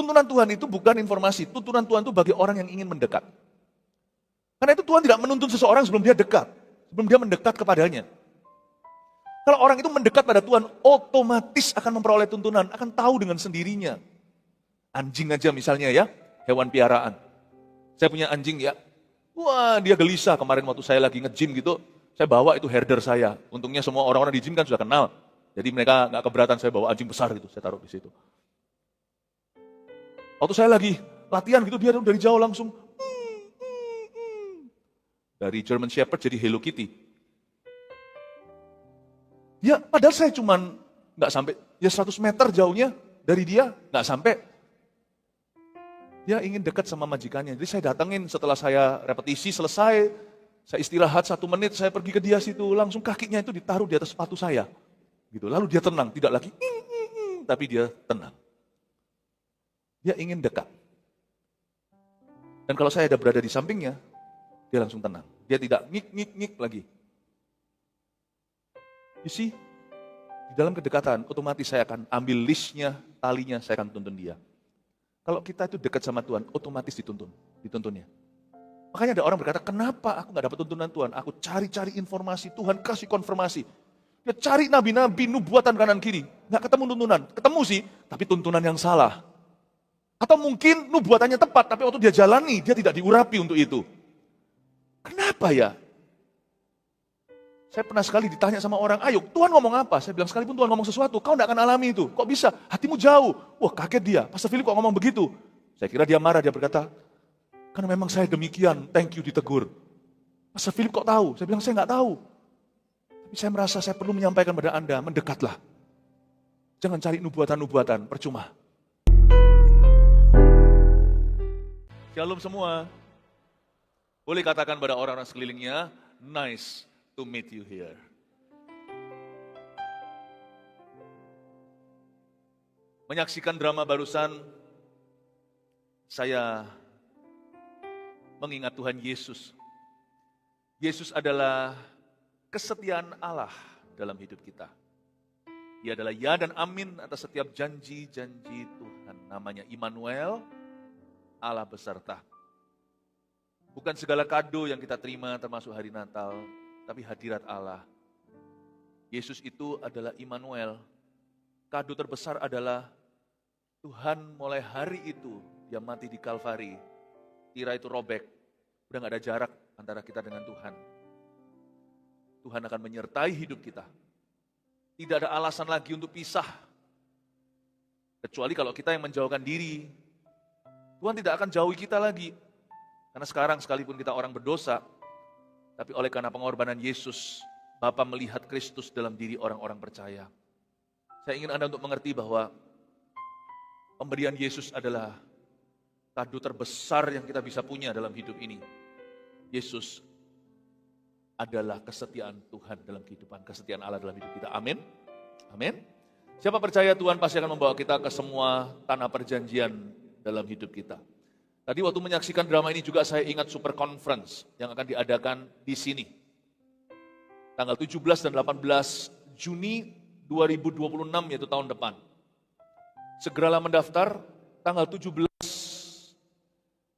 Tuntunan Tuhan itu bukan informasi, tuntunan Tuhan itu bagi orang yang ingin mendekat. Karena itu Tuhan tidak menuntun seseorang sebelum dia dekat, sebelum dia mendekat kepadanya. Kalau orang itu mendekat pada Tuhan, otomatis akan memperoleh tuntunan, akan tahu dengan sendirinya. Anjing aja misalnya ya, hewan piaraan. Saya punya anjing ya, wah dia gelisah kemarin waktu saya lagi nge-gym gitu, saya bawa itu herder saya. Untungnya semua orang-orang di gym kan sudah kenal, jadi mereka gak keberatan saya bawa anjing besar gitu, saya taruh di situ. Waktu saya lagi latihan gitu, dia dari jauh langsung, dari German Shepherd jadi Hello Kitty. Ya, padahal saya cuman nggak sampai, ya 100 meter jauhnya dari dia, nggak sampai. Dia ingin dekat sama majikannya, jadi saya datengin setelah saya repetisi selesai, saya istirahat 1 menit, saya pergi ke dia situ, langsung kakinya itu ditaruh di atas sepatu saya. Gitu. Lalu dia tenang, tidak lagi, tapi dia tenang. Dia ingin dekat. Dan kalau saya ada berada di sampingnya, dia langsung tenang. Dia tidak ngik lagi. You see, di dalam kedekatan, otomatis saya akan ambil listnya, talinya, saya akan tuntun dia. Kalau kita itu dekat sama Tuhan, otomatis dituntunnya. Makanya ada orang berkata, kenapa aku gak dapat tuntunan Tuhan? Aku cari-cari informasi, Tuhan kasih konfirmasi. Dia cari nabi-nabi, nubuatan kanan kiri. Gak ketemu tuntunan, ketemu sih, tapi tuntunan yang salah. Atau mungkin nubuatannya tepat, tapi waktu dia jalani, dia tidak diurapi untuk itu. Kenapa ya? Saya pernah sekali ditanya sama orang, ayo Tuhan ngomong apa? Saya bilang sekalipun Tuhan ngomong sesuatu, kau tidak akan alami itu. Kok bisa? Hatimu jauh. Wah kaget dia, Pastor Philip kok ngomong begitu? Saya kira dia marah, dia berkata, karena memang saya demikian, thank you ditegur. Pastor Philip kok tahu? Saya bilang saya nggak tahu. Tapi saya merasa saya perlu menyampaikan pada Anda, mendekatlah. Jangan cari nubuatan-nubuatan, percuma. Shalom semua. Boleh katakan pada orang-orang sekelilingnya, nice to meet you here. Menyaksikan drama barusan, saya mengingat Tuhan Yesus. Yesus adalah kesetiaan Allah dalam hidup kita. Dia adalah ya dan amin atas setiap janji-janji Tuhan. Namanya Immanuel, Allah beserta. Bukan segala kado yang kita terima termasuk hari Natal, tapi hadirat Allah. Yesus itu adalah Immanuel. Kado terbesar adalah Tuhan mulai hari itu, dia mati di Kalvari. Tirai itu robek, udah gak ada jarak antara kita dengan Tuhan. Tuhan akan menyertai hidup kita. Tidak ada alasan lagi untuk pisah. Kecuali kalau kita yang menjauhkan diri. Tuhan tidak akan jauhi kita lagi. Karena sekarang sekalipun kita orang berdosa, tapi oleh karena pengorbanan Yesus, Bapa melihat Kristus dalam diri orang-orang percaya. Saya ingin Anda untuk mengerti bahwa pemberian Yesus adalah kado terbesar yang kita bisa punya dalam hidup ini. Yesus adalah kesetiaan Tuhan dalam kehidupan, kesetiaan Allah dalam hidup kita. Amin. Amin. Siapa percaya Tuhan pasti akan membawa kita ke semua tanah perjanjian dalam hidup kita. Tadi waktu menyaksikan drama ini juga saya ingat Super Conference yang akan diadakan di sini. Tanggal 17 dan 18 Juni 2026 yaitu tahun depan. Segeralah mendaftar, tanggal 17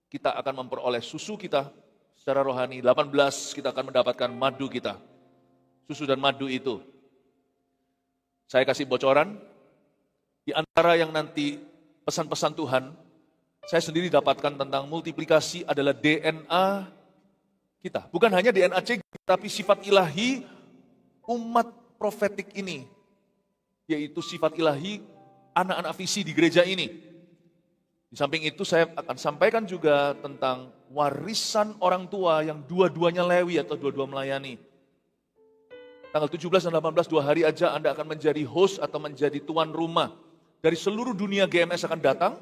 kita akan memperoleh susu kita secara rohani, 18 kita akan mendapatkan madu kita. Susu dan madu itu. Saya kasih bocoran, di antara yang nanti pesan-pesan Tuhan, saya sendiri dapatkan tentang multiplikasi adalah DNA kita. Bukan hanya DNA CG, tapi sifat ilahi umat profetik ini. Yaitu sifat ilahi anak-anak visi di gereja ini. Di samping itu saya akan sampaikan juga tentang warisan orang tua yang dua-duanya lewi atau dua-dua melayani. Tanggal 17 dan 18, 2 hari aja Anda akan menjadi host atau menjadi tuan rumah. Dari seluruh dunia GMS akan datang.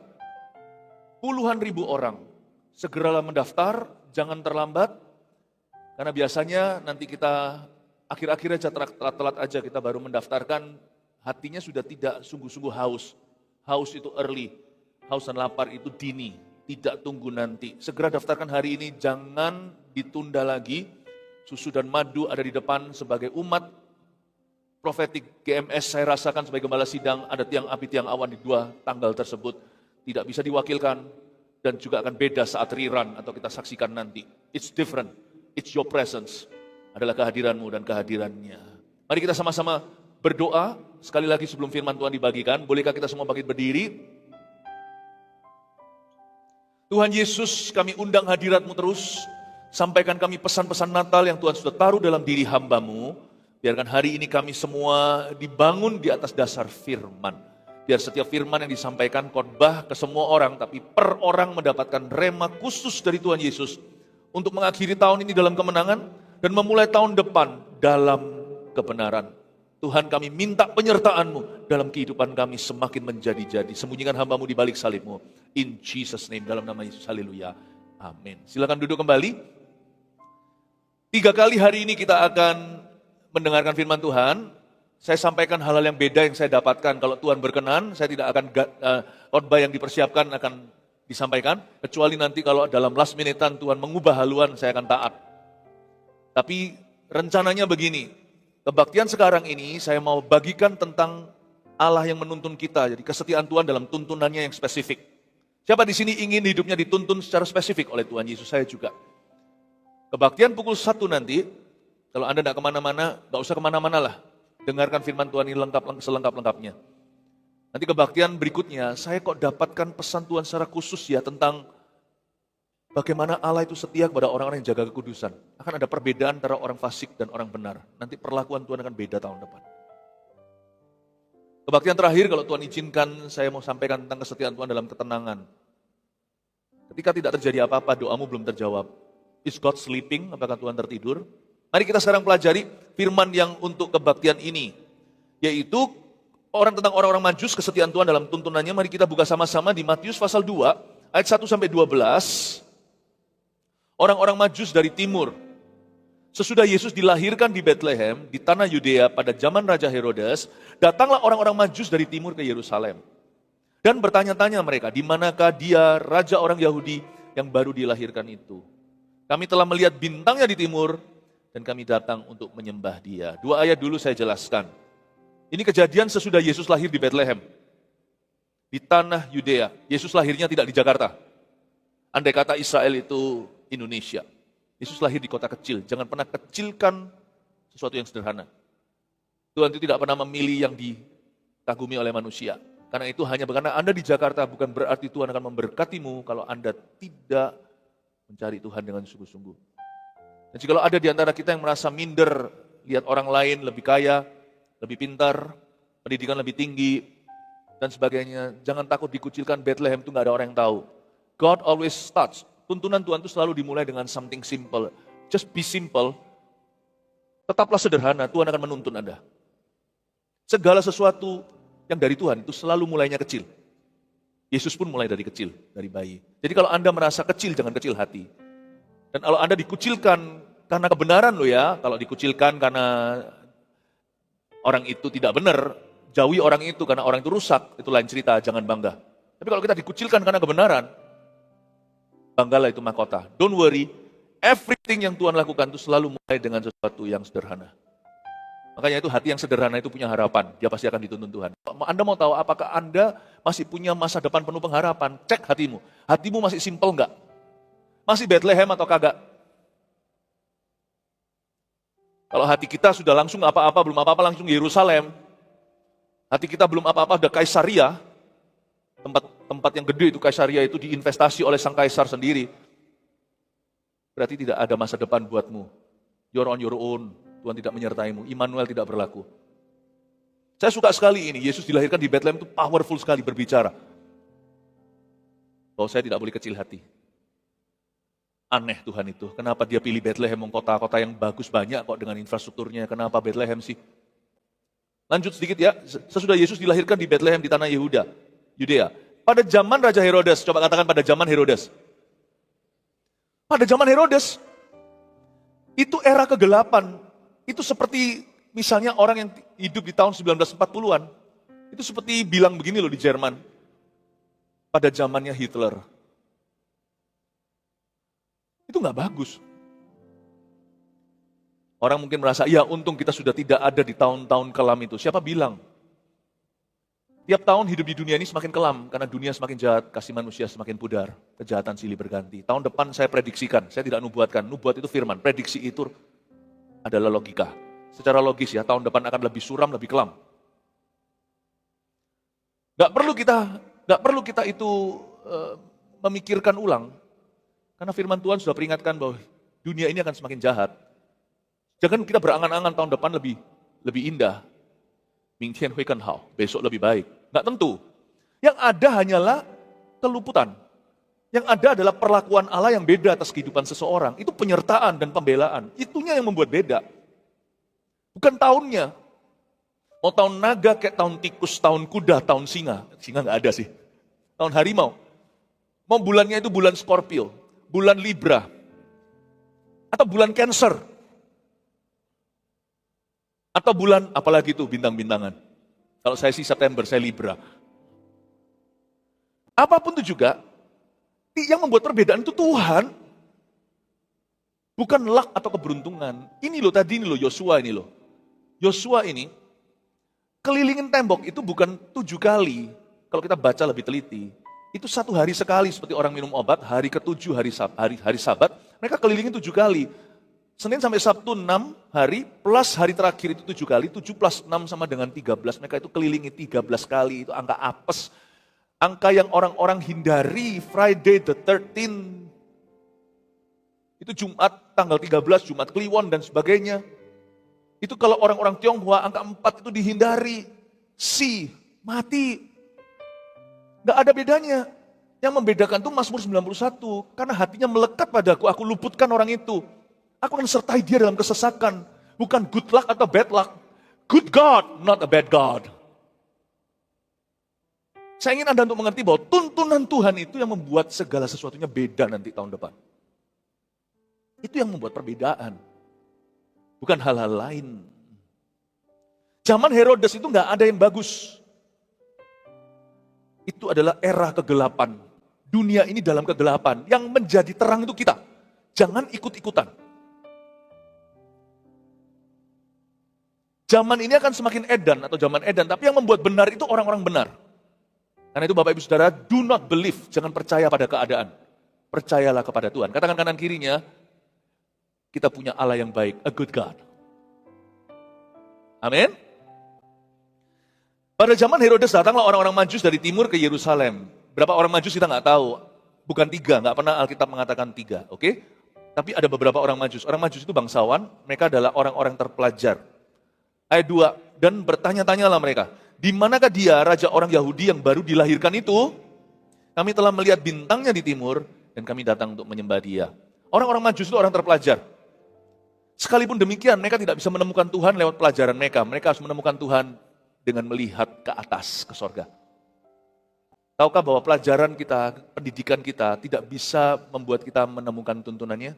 Puluhan ribu orang, segeralah mendaftar, jangan terlambat, karena biasanya nanti kita akhir-akhir aja, telat-telat aja kita baru mendaftarkan, hatinya sudah tidak sungguh-sungguh haus. Haus itu early, haus dan lapar itu dini, tidak tunggu nanti. Segera daftarkan hari ini, jangan ditunda lagi. Susu dan madu ada di depan sebagai umat profetik GMS, saya rasakan sebagai gembala sidang, ada tiang api, tiang awan di 2 tanggal tersebut. tidak bisa diwakilkan, dan juga akan beda saat rerun atau kita saksikan nanti. It's different, it's your presence, adalah kehadiranmu dan kehadirannya. Mari kita sama-sama berdoa, sekali lagi sebelum firman Tuhan dibagikan, bolehkah kita semua bangkit berdiri? Tuhan Yesus, kami undang hadirat-Mu terus, sampaikan kami pesan-pesan Natal yang Tuhan sudah taruh dalam diri hamba-Mu. Biarkan hari ini kami semua dibangun di atas dasar firman. Biar setiap firman yang disampaikan khotbah ke semua orang, tapi per orang mendapatkan rema khusus dari Tuhan Yesus untuk mengakhiri tahun ini dalam kemenangan dan memulai tahun depan dalam kebenaran. Tuhan, kami minta penyertaan-Mu dalam kehidupan kami semakin menjadi-jadi. Sembunyikan hamba-Mu di balik salib-Mu. In Jesus name, dalam nama Yesus, haleluya. Amin. Silakan duduk kembali. 3 kali hari ini kita akan mendengarkan firman Tuhan. Saya sampaikan hal-hal yang beda yang saya dapatkan. Kalau Tuhan berkenan, saya tidak akan khotbah yang dipersiapkan akan disampaikan. Kecuali nanti kalau dalam last minute-an Tuhan mengubah haluan, saya akan taat. Tapi rencananya begini. Kebaktian sekarang ini saya mau bagikan tentang Allah yang menuntun kita. Jadi kesetiaan Tuhan dalam tuntunannya yang spesifik. Siapa di sini ingin hidupnya dituntun secara spesifik oleh Tuhan Yesus? Saya juga. Kebaktian pukul 1 nanti, kalau Anda tidak kemana-mana, nggak usah kemana-mana lah. Dengarkan firman Tuhan ini selengkap-lengkapnya. Nanti kebaktian berikutnya, saya kok dapatkan pesan Tuhan secara khusus ya tentang bagaimana Allah itu setia kepada orang-orang yang jaga kekudusan. Akan ada perbedaan antara orang fasik dan orang benar. Nanti perlakuan Tuhan akan beda tahun depan. Kebaktian terakhir, kalau Tuhan izinkan, saya mau sampaikan tentang kesetiaan Tuhan dalam ketenangan. Ketika tidak terjadi apa-apa, doamu belum terjawab. Is God sleeping? Apakah Tuhan tertidur? Mari kita sekarang pelajari firman yang untuk kebaktian ini. Yaitu tentang orang-orang Majus, kesetiaan Tuhan dalam tuntunannya. Mari kita buka sama-sama di Matius pasal 2, ayat 1-12. Orang-orang Majus dari timur. Sesudah Yesus dilahirkan di Bethlehem, di tanah Yudea pada zaman Raja Herodes, datanglah orang-orang Majus dari timur ke Yerusalem. Dan bertanya-tanya mereka, di manakah dia Raja orang Yahudi yang baru dilahirkan itu? Kami telah melihat bintangnya di timur, dan kami datang untuk menyembah dia. 2 ayat dulu saya jelaskan. Ini kejadian sesudah Yesus lahir di Bethlehem, di tanah Yudea. Yesus lahirnya tidak di Jakarta. Andai kata Israel itu Indonesia. Yesus lahir di kota kecil. Jangan pernah kecilkan sesuatu yang sederhana. Tuhan itu tidak pernah memilih yang dikagumi oleh manusia. Karena itu hanya karena Anda di Jakarta bukan berarti Tuhan akan memberkatimu kalau Anda tidak mencari Tuhan dengan sungguh-sungguh. Dan jika ada di antara kita yang merasa minder, lihat orang lain lebih kaya, lebih pintar, pendidikan lebih tinggi, dan sebagainya, jangan takut dikucilkan. Bethlehem itu nggak ada orang yang tahu. God always starts. Tuntunan Tuhan itu selalu dimulai dengan something simple. Just be simple. Tetaplah sederhana, Tuhan akan menuntun Anda. Segala sesuatu yang dari Tuhan itu selalu mulainya kecil. Yesus pun mulai dari kecil, dari bayi. Jadi kalau Anda merasa kecil, jangan kecil hati. Dan kalau Anda dikucilkan karena kebenaran loh ya, kalau dikucilkan karena orang itu tidak benar, jauhi orang itu karena orang itu rusak, itu lain cerita, jangan bangga. Tapi kalau kita dikucilkan karena kebenaran, banggalah itu mahkota. Don't worry, everything yang Tuhan lakukan itu selalu mulai dengan sesuatu yang sederhana. Makanya itu hati yang sederhana itu punya harapan, dia pasti akan dituntun Tuhan. Anda mau tahu apakah Anda masih punya masa depan penuh pengharapan? Cek hatimu. Hatimu masih simple enggak? Masih Bethlehem atau kagak? Kalau hati kita sudah langsung apa-apa, belum apa-apa langsung Yerusalem. Hati kita belum apa-apa, udah Kaisaria. Tempat yang gede itu Kaisaria itu diinvestasi oleh sang kaisar sendiri. Berarti tidak ada masa depan buatmu. You're on your own. Tuhan tidak menyertaimu. Immanuel tidak berlaku. Saya suka sekali ini. Yesus dilahirkan di Bethlehem itu powerful sekali berbicara. Bahwa saya tidak boleh kecil hati. Aneh Tuhan itu. Kenapa dia pilih Bethlehem, kota-kota yang bagus banyak kok dengan infrastrukturnya. Kenapa Bethlehem sih? Lanjut sedikit ya. Sesudah Yesus dilahirkan di Bethlehem di tanah Yudea. Pada zaman Raja Herodes. Coba katakan pada zaman Herodes. Pada zaman Herodes. Itu era kegelapan. Itu seperti misalnya orang yang hidup di tahun 1940-an. Itu seperti bilang begini loh di Jerman. Pada zamannya Hitler. Itu nggak bagus. Orang mungkin merasa, ya untung kita sudah tidak ada di tahun-tahun kelam itu. Siapa bilang? Tiap tahun hidup di dunia ini semakin kelam, karena dunia semakin jahat, kasih manusia semakin pudar, kejahatan silih berganti. Tahun depan saya prediksikan, saya tidak nubuatkan, nubuat itu firman, prediksi itu adalah logika. Secara logis ya, tahun depan akan lebih suram, lebih kelam. Gak perlu kita itu memikirkan ulang, karena firman Tuhan sudah peringatkan bahwa dunia ini akan semakin jahat. Jangan kita berangan-angan tahun depan lebih indah. Mingtian hui kan hao, besok lebih baik. Nggak tentu. Yang ada hanyalah keluputan. Yang ada adalah perlakuan Allah yang beda atas kehidupan seseorang. Itu penyertaan dan pembelaan. Itunya yang membuat beda. Bukan tahunnya. Mau tahun naga kayak tahun tikus, tahun kuda, tahun singa. Singa nggak ada sih. Tahun harimau. Mau bulannya itu bulan Scorpio, bulan Libra, atau bulan Cancer. Atau bulan, apalagi itu bintang-bintangan. Kalau saya sih September, saya Libra. Apapun itu juga, yang membuat perbedaan itu Tuhan. Bukan luck atau keberuntungan. Ini loh tadi, ini loh Yosua ini loh. Yosua ini, kelilingin tembok itu bukan 7 kali. Kalau kita baca lebih teliti. Itu 1 hari sekali, seperti orang minum obat, hari ke-7, hari Sabat, mereka kelilingin 7 kali. Senin sampai Sabtu 6 hari, plus hari terakhir itu 7 kali, 7 plus 6 sama dengan 13. Mereka itu kelilingi 13 kali, itu angka apes. Angka yang orang-orang hindari, Friday the 13th. Itu Jumat tanggal 13, Jumat Kliwon dan sebagainya. Itu kalau orang-orang Tionghoa, angka 4 itu dihindari. Mati. Gak ada bedanya. Yang membedakan itu Mazmur 91, karena hatinya melekat padaku, aku luputkan orang itu. Aku akan sertai dia dalam kesesakan. Bukan good luck atau bad luck. Good God, not a bad God. Saya ingin Anda untuk mengerti bahwa tuntunan Tuhan itu yang membuat segala sesuatunya beda nanti tahun depan. Itu yang membuat perbedaan. Bukan hal-hal lain. Zaman Herodes itu nggak ada yang bagus. Itu adalah era kegelapan. Dunia ini dalam kegelapan. Yang menjadi terang itu kita. Jangan ikut-ikutan. Zaman ini akan semakin edan atau zaman edan, tapi yang membuat benar itu orang-orang benar. Karena itu Bapak Ibu Saudara, do not believe, jangan percaya pada keadaan. Percayalah kepada Tuhan. Katakan kanan kirinya, kita punya Allah yang baik, a good God. Amin. Pada zaman Herodes datanglah orang-orang Majus dari timur ke Yerusalem. Berapa orang Majus kita nggak tahu. Bukan 3, nggak pernah Alkitab mengatakan 3, oke? Tapi ada beberapa orang Majus. Orang Majus itu bangsawan, mereka adalah orang-orang terpelajar. Ayat 2, dan bertanya-tanyalah mereka, di manakah dia, raja orang Yahudi yang baru dilahirkan itu? Kami telah melihat bintangnya di timur, dan kami datang untuk menyembah dia. Orang-orang Majus itu orang terpelajar. Sekalipun demikian, mereka tidak bisa menemukan Tuhan lewat pelajaran mereka. Mereka harus menemukan Tuhan dengan melihat ke atas, ke sorga. Tahukah bahwa pelajaran kita, pendidikan kita, tidak bisa membuat kita menemukan tuntunannya?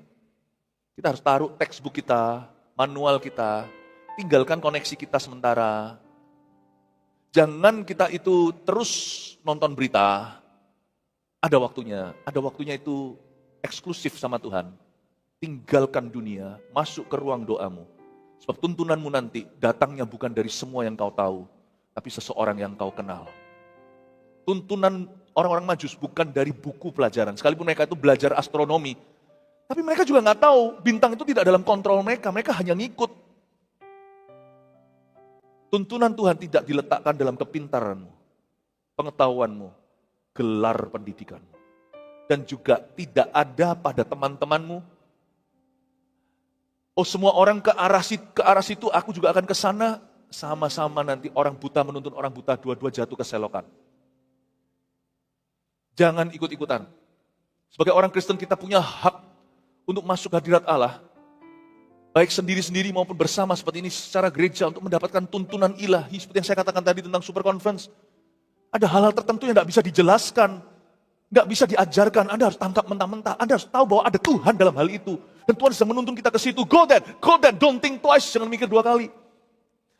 Kita harus taruh textbook kita, manual kita, tinggalkan koneksi kita sementara. Jangan kita itu terus nonton berita. Ada waktunya itu eksklusif sama Tuhan. Tinggalkan dunia, masuk ke ruang doamu. Sebab tuntunanmu nanti datangnya bukan dari semua yang kau tahu, tapi seseorang yang kau kenal. Tuntunan orang-orang Majus bukan dari buku pelajaran. Sekalipun mereka itu belajar astronomi, tapi mereka juga nggak tahu, bintang itu tidak dalam kontrol mereka hanya ngikut. Tuntunan Tuhan tidak diletakkan dalam kepintaranmu, pengetahuanmu, gelar pendidikanmu. Dan juga tidak ada pada teman-temanmu. Oh, semua orang ke arah situ, aku juga akan ke sana. Sama-sama nanti orang buta menuntun orang buta, dua-dua jatuh ke selokan. Jangan ikut-ikutan. Sebagai orang Kristen kita punya hak untuk masuk hadirat Allah. Baik sendiri-sendiri maupun bersama seperti ini secara gereja untuk mendapatkan tuntunan ilahi. Seperti yang saya katakan tadi tentang super conference. Ada hal-hal tertentu yang tidak bisa dijelaskan. Nggak bisa diajarkan, Anda harus tangkap mentah-mentah. Anda harus tahu bahwa ada Tuhan dalam hal itu. Dan Tuhan sedang menuntun kita ke situ. Go there, don't think twice, jangan mikir 2 kali.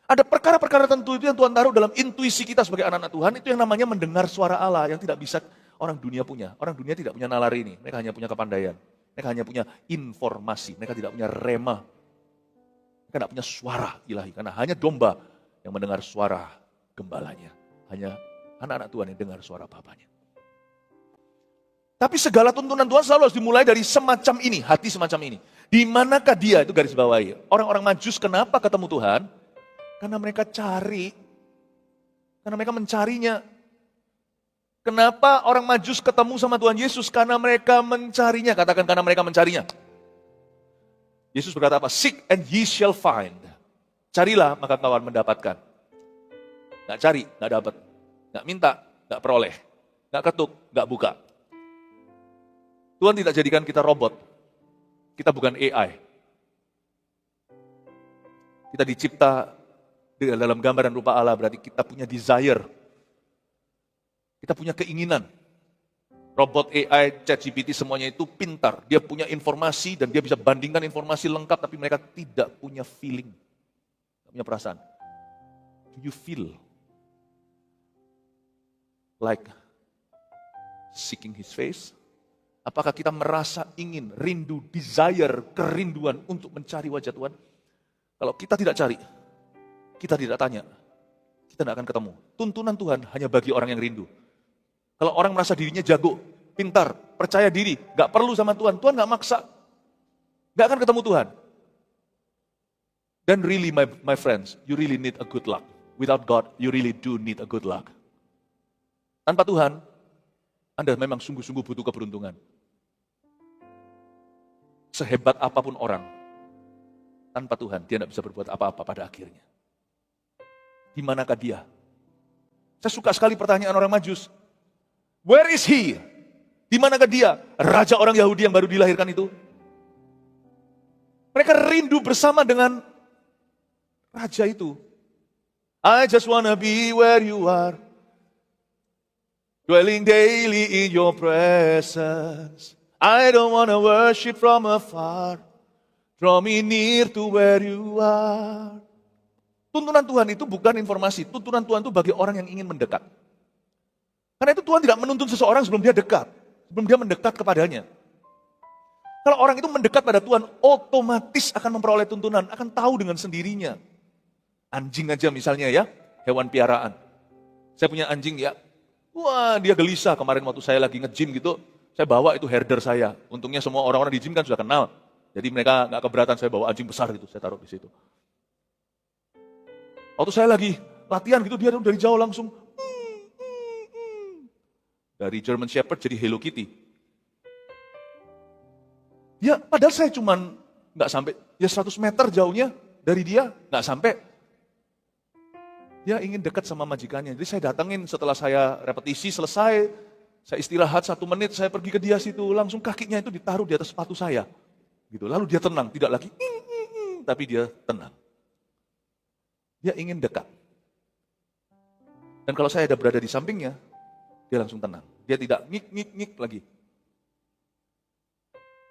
Ada perkara-perkara tertentu itu yang Tuhan taruh dalam intuisi kita sebagai anak-anak Tuhan. Itu yang namanya mendengar suara Allah yang tidak bisa orang dunia punya. Orang dunia tidak punya nalar ini, mereka hanya punya kepandaian. Mereka hanya punya informasi, mereka tidak punya rema. Mereka tidak punya suara ilahi, karena hanya domba yang mendengar suara gembalanya. Hanya anak-anak Tuhan yang dengar suara Bapanya. Tapi segala tuntunan Tuhan selalu harus dimulai dari semacam ini, hati semacam ini. Di manakah dia, itu garis bawahi. Orang-orang Majus kenapa ketemu Tuhan? Karena mereka cari, karena mereka mencarinya. Kenapa orang Majus ketemu sama Tuhan Yesus? Karena mereka mencarinya, katakan karena mereka mencarinya. Yesus berkata apa? Seek and ye shall find. Carilah maka kau akan mendapatkan. Nggak cari, nggak dapat. Nggak minta, nggak peroleh. Nggak ketuk, nggak buka. Tuhan tidak jadikan kita robot. Kita bukan AI. Kita dicipta dalam gambar dan rupa Allah, berarti kita punya desire. Kita punya keinginan. Robot AI, ChatGPT semuanya itu pintar. Dia punya informasi dan dia bisa bandingkan informasi lengkap, tapi mereka tidak punya feeling. Tidak punya perasaan. Do you feel like seeking His face? Apakah kita merasa ingin, rindu, desire, kerinduan untuk mencari wajah Tuhan? Kalau kita tidak cari, kita tidak tanya, kita tidak akan ketemu. Tuntunan Tuhan hanya bagi orang yang rindu. Kalau orang merasa dirinya jago, pintar, percaya diri, gak perlu sama Tuhan, Tuhan gak maksa. Gak akan ketemu Tuhan. Then really my friends, you really need a good luck. Without God, you really do need a good luck. Tanpa Tuhan, Anda memang sungguh-sungguh butuh keberuntungan. Sehebat apapun orang, tanpa Tuhan dia tidak bisa berbuat apa-apa pada akhirnya. Di manakah dia? Saya suka sekali pertanyaan orang Majus. Where is he? Di manakah dia? Raja orang Yahudi yang baru dilahirkan itu. Mereka rindu bersama dengan raja itu. I just wanna be where you are. Dwelling daily in your presence. I don't want to worship from afar. Draw me near to where you are. Tuntunan Tuhan itu bukan informasi. Tuntunan Tuhan itu bagi orang yang ingin mendekat. Karena itu Tuhan tidak menuntun seseorang sebelum dia dekat. Sebelum dia mendekat kepadanya. Kalau orang itu mendekat pada Tuhan, otomatis akan memperoleh tuntunan. Akan tahu dengan sendirinya. Anjing aja misalnya ya, hewan piaraan. Saya punya anjing ya. Wah, dia gelisah kemarin waktu saya lagi nge-gym gitu. Saya bawa itu herder saya. Untungnya semua orang-orang di gym kan sudah kenal. Jadi mereka nggak keberatan saya bawa anjing besar gitu. Saya taruh di situ. Waktu saya lagi latihan gitu, dia dari jauh langsung. Dari German Shepherd jadi Hello Kitty. Ya, padahal saya cuman nggak sampai, ya 100 meter jauhnya dari dia, nggak sampai. Dia ingin dekat sama majikannya. Jadi saya datengin setelah saya repetisi selesai. Saya istirahat 1 menit, saya pergi ke dia situ, langsung kakinya itu ditaruh di atas sepatu saya. Gitu. Lalu dia tenang, tidak lagi, tapi dia tenang. Dia ingin dekat. Dan kalau saya ada berada di sampingnya, dia langsung tenang. Dia tidak ngik lagi.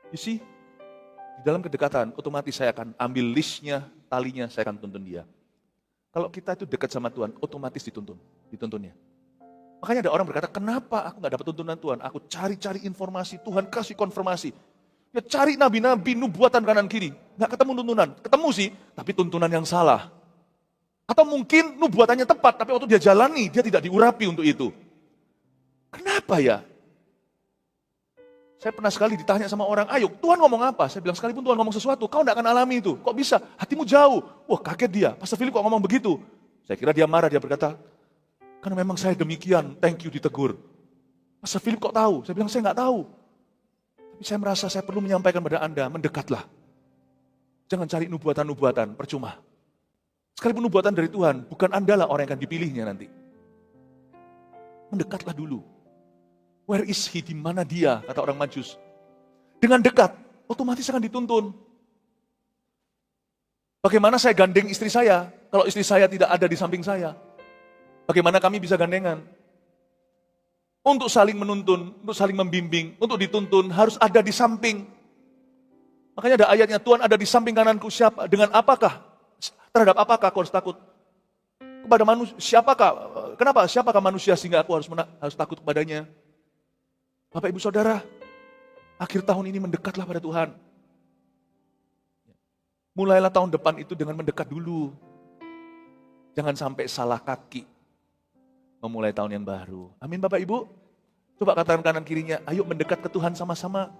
You see, di dalam kedekatan, otomatis saya akan ambil listnya, talinya, saya akan tuntun dia. Kalau kita itu dekat sama Tuhan, otomatis dituntunnya. Makanya ada orang berkata, kenapa aku gak dapat tuntunan Tuhan? Aku cari-cari informasi, Tuhan kasih konfirmasi. Ya cari nabi-nabi, nubuatan kanan kiri. Gak ketemu tuntunan. Ketemu sih, tapi tuntunan yang salah. Atau mungkin nubuatannya tepat, tapi waktu dia jalani, dia tidak diurapi untuk itu. Kenapa ya? Saya pernah sekali ditanya sama orang, ayo Tuhan ngomong apa? Saya bilang, sekalipun Tuhan ngomong sesuatu, kau gak akan alami itu. Kok bisa? Hatimu jauh. Wah kaget dia, Pastor Philip kok ngomong begitu? Saya kira dia marah, dia berkata, karena memang saya demikian, thank you ditegur. Pastor Philip kok tahu? Saya bilang, saya nggak tahu. Tapi saya merasa saya perlu menyampaikan pada Anda, mendekatlah. Jangan cari nubuatan-nubuatan, percuma. Sekalipun nubuatan dari Tuhan, bukan Anda lah orang yang akan dipilihnya nanti. Mendekatlah dulu. Where is he? Di mana dia? Kata orang Majus. Dengan dekat, otomatis akan dituntun. Bagaimana saya gandeng istri saya, kalau istri saya tidak ada di samping saya? Bagaimana kami bisa gandengan? Untuk saling menuntun, untuk saling membimbing, untuk dituntun, harus ada di samping. Makanya ada ayatnya, Tuhan ada di samping kananku, siapa? Dengan apakah? Terhadap apakah aku harus takut? Kepada manusia, siapakah? Kenapa? Siapakah manusia sehingga aku harus takut kepadanya? Bapak Ibu Saudara, akhir tahun ini mendekatlah pada Tuhan. Mulailah tahun depan itu dengan mendekat dulu. Jangan sampai salah kaki. memulai tahun yang baru. Amin Bapak Ibu. Coba katakan kanan kirinya, ayo mendekat ke Tuhan sama-sama.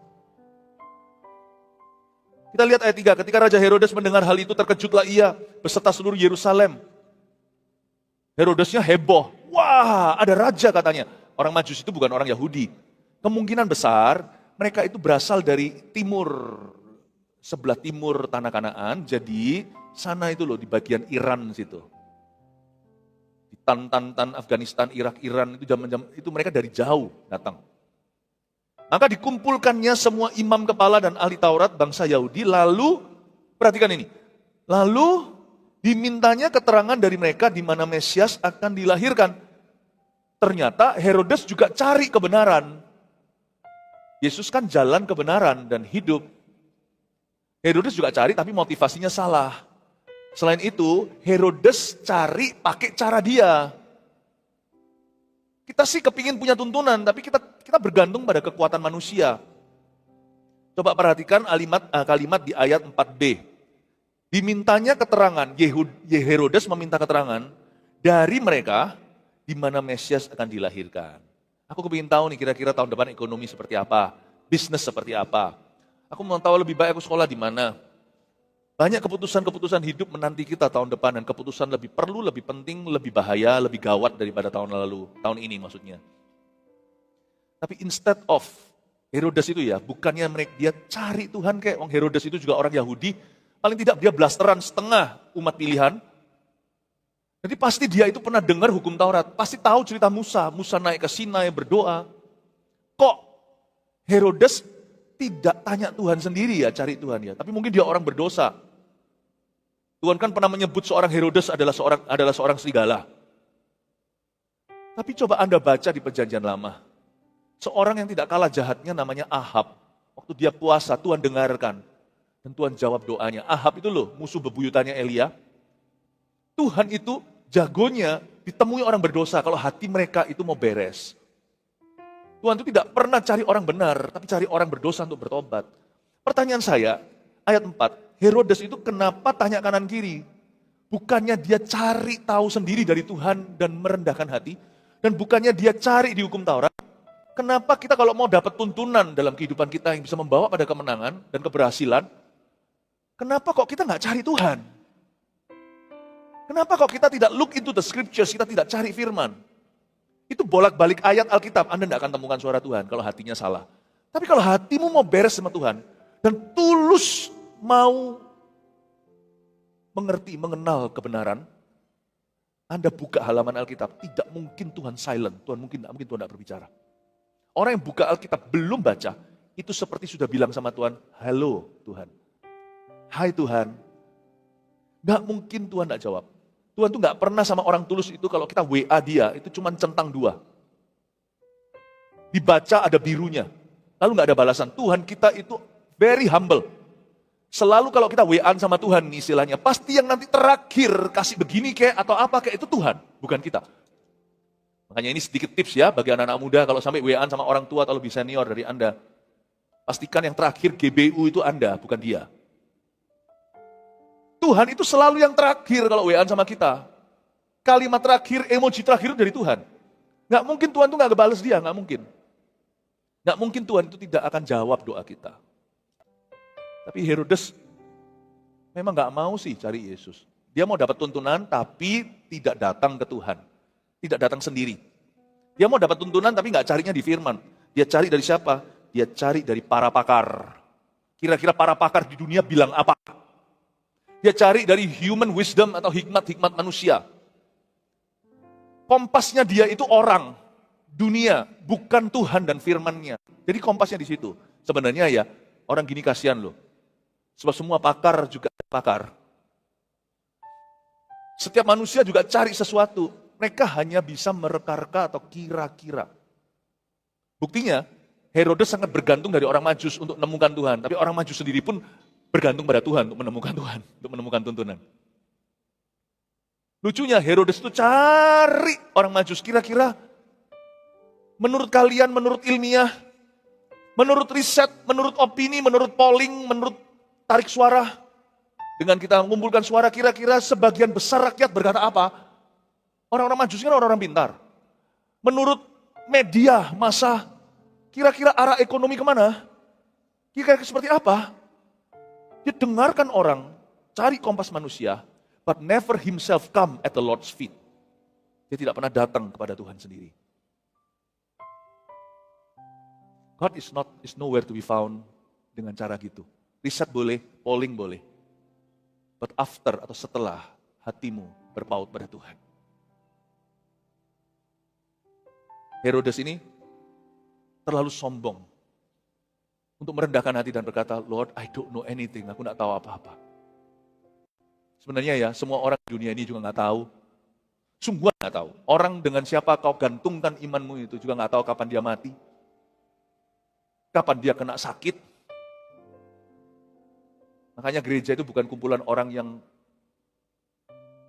Kita lihat ayat 3, ketika Raja Herodes mendengar hal itu terkejutlah ia beserta seluruh Yerusalem. Herodesnya heboh. Wah, ada raja katanya. Orang Majus itu bukan orang Yahudi. Kemungkinan besar mereka itu berasal dari timur, sebelah timur tanah Kanaan. Jadi sana itu loh di bagian Iran situ. Di Tan, Afghanistan, Irak, Iran itu zaman-zaman itu mereka dari jauh datang. Maka dikumpulkannya semua imam kepala dan ahli Taurat bangsa Yahudi, lalu, perhatikan ini, lalu dimintanya keterangan dari mereka di mana Mesias akan dilahirkan. Ternyata Herodes juga cari kebenaran. Yesus kan jalan kebenaran dan hidup. Herodes juga cari tapi motivasinya salah. Selain itu, Herodes cari pakai cara dia. Kita sih kepingin punya tuntunan, tapi kita bergantung pada kekuatan manusia. Coba perhatikan kalimat di ayat 4b. Dimintanya keterangan, Herodes meminta keterangan dari mereka di mana Mesias akan dilahirkan. Aku kepingin tahu nih kira-kira tahun depan ekonomi seperti apa, bisnis seperti apa. Aku mau tahu lebih baik aku sekolah di mana. Banyak keputusan-keputusan hidup menanti kita tahun depan dan keputusan lebih perlu, lebih penting, lebih bahaya, lebih gawat daripada tahun lalu, tahun ini maksudnya. Tapi instead of Herodes itu ya, bukannya dia cari Tuhan kayak Herodes itu juga orang Yahudi, paling tidak dia blasteran setengah umat pilihan. Jadi pasti dia itu pernah dengar hukum Taurat, pasti tahu cerita Musa naik ke Sinai berdoa. Kok Herodes tidak tanya Tuhan sendiri ya, cari Tuhan ya, tapi mungkin dia orang berdosa. Tuhan kan pernah menyebut seorang Herodes adalah seorang serigala. Tapi coba Anda baca di Perjanjian Lama. Seorang yang tidak kalah jahatnya namanya Ahab. Waktu dia puasa, Tuhan dengarkan. Dan Tuhan jawab doanya. Ahab itu loh, musuh bebuyutannya Elia. Tuhan itu jagonya ditemui orang berdosa kalau hati mereka itu mau beres. Tuhan itu tidak pernah cari orang benar, tapi cari orang berdosa untuk bertobat. Pertanyaan saya, ayat 4. Herodes itu kenapa tanya kanan kiri? Bukannya dia cari tahu sendiri dari Tuhan dan merendahkan hati, dan bukannya dia cari di hukum Taurat. Kenapa kita kalau mau dapat tuntunan dalam kehidupan kita yang bisa membawa pada kemenangan dan keberhasilan, kenapa kok kita nggak cari Tuhan? Kenapa kok kita tidak look into the scriptures, kita tidak cari firman? Itu bolak-balik ayat Alkitab, Anda tidak akan temukan suara Tuhan kalau hatinya salah. Tapi kalau hatimu mau beres sama Tuhan, dan tulus mau mengerti, mengenal kebenaran, Anda buka halaman Alkitab, tidak mungkin Tuhan silent, Tuhan tidak mungkin Tuhan tidak berbicara. Orang yang buka Alkitab belum baca, itu seperti sudah bilang sama Tuhan, halo Tuhan, hai Tuhan. Gak mungkin Tuhan tidak jawab. Tuhan tuh gak pernah sama orang tulus itu kalau kita WA dia, itu cuma centang 2. Dibaca ada birunya, lalu gak ada balasan. Tuhan kita itu very humble. Selalu kalau kita WA sama Tuhan istilahnya, pasti yang nanti terakhir kasih begini kayak atau apa kayak itu Tuhan, bukan kita. Makanya ini sedikit tips ya bagi anak-anak muda kalau sampai WA sama orang tua atau lebih senior dari Anda. Pastikan yang terakhir GBU itu Anda, bukan dia. Tuhan itu selalu yang terakhir kalau WA sama kita. Kalimat terakhir, emoji terakhir itu dari Tuhan. Gak mungkin Tuhan itu gak ngebales dia, gak mungkin. Gak mungkin Tuhan itu tidak akan jawab doa kita. Tapi Herodes memang gak mau sih cari Yesus. Dia mau dapat tuntunan tapi tidak datang ke Tuhan. Tidak datang sendiri. Dia mau dapat tuntunan tapi gak carinya di firman. Dia cari dari siapa? Dia cari dari para pakar. Kira-kira para pakar di dunia bilang apa? Dia cari dari human wisdom atau hikmat-hikmat manusia. Kompasnya dia itu orang, dunia, bukan Tuhan dan firman-Nya. Jadi kompasnya di situ. Sebenarnya ya, orang gini kasihan loh. Sebab semua pakar juga pakar. Setiap manusia juga cari sesuatu. Mereka hanya bisa mereka-reka atau kira-kira. Buktinya, Herodes sangat bergantung dari orang Majus untuk menemukan Tuhan. Tapi orang Majus sendiri pun bergantung pada Tuhan untuk menemukan Tuhan, untuk menemukan tuntunan. Lucunya Herodes itu cari orang Majus, kira-kira menurut kalian, menurut ilmiah, menurut riset, menurut opini, menurut polling, menurut tarik suara, dengan kita mengumpulkan suara, kira-kira sebagian besar rakyat berkata apa? Orang-orang Majus kan orang-orang pintar. Menurut media, masa, kira-kira arah ekonomi kemana? Kira-kira seperti apa? Dia dengarkan orang, cari kompas manusia, but never himself come at the Lord's feet. Dia tidak pernah datang kepada Tuhan sendiri. God is nowhere to be found dengan cara gitu. Riset boleh, polling boleh. But after atau setelah hatimu berpaut pada Tuhan. Herodes ini terlalu sombong untuk merendahkan hati dan berkata, Lord, I don't know anything, aku tidak tahu apa-apa. Sebenarnya ya, semua orang di dunia ini juga nggak tahu. Sungguh nggak tahu. Orang dengan siapa kau gantungkan imanmu itu juga nggak tahu kapan dia mati. Kapan dia kena sakit. Makanya gereja itu bukan kumpulan orang yang